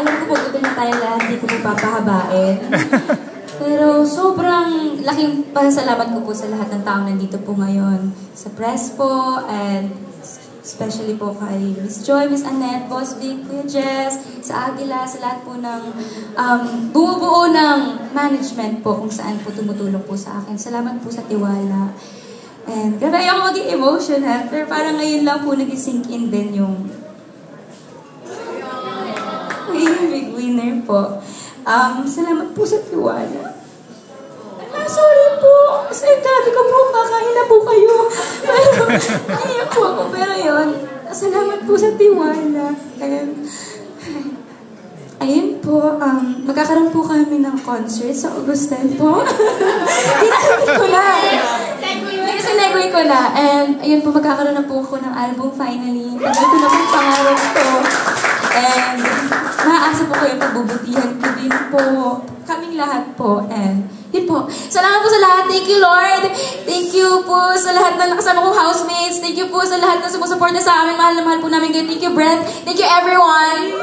alam ko po, ito na tayo lahat, hindi ko po papahabain. Pero sobrang laking pasasalamat ko po sa lahat ng taong nandito po ngayon. Sa press po, and especially po kay Miss Joy, Miss Annette, Boss Vic, Kuya Jess, sa Aguila, sa lahat po ng bumubuo ng management po kung saan po tumutulong po sa akin. Salamat po sa tiwala. And grabe ako maging emotional, pero parang ngayon lang po nag-sink in din yung big winner po. Salamat po sa tiwala. Sorry po. Kasi dati ko po, kakain na po kayo. Pero, ayun po ako. Pero yun, salamat po sa tiwala. Ayun po, magkakaroon po kami ng concert sa Augustan po. Tinagay ko na. Sinegway ko na. And ayun po, magkakaroon na po ako ng album finally. Tagal ko na po pangarap ko. And maaasa po kayo pagbubutihan ko din po. Kaming lahat po. And yun po. Salamat po sa lahat. Thank you, Lord. Thank you po sa lahat ng nakasama kong housemates. Thank you po sa lahat na sumusuporta sa amin. Mahal na mahal po namin kayo. Thank you, Brent. Thank you, everyone.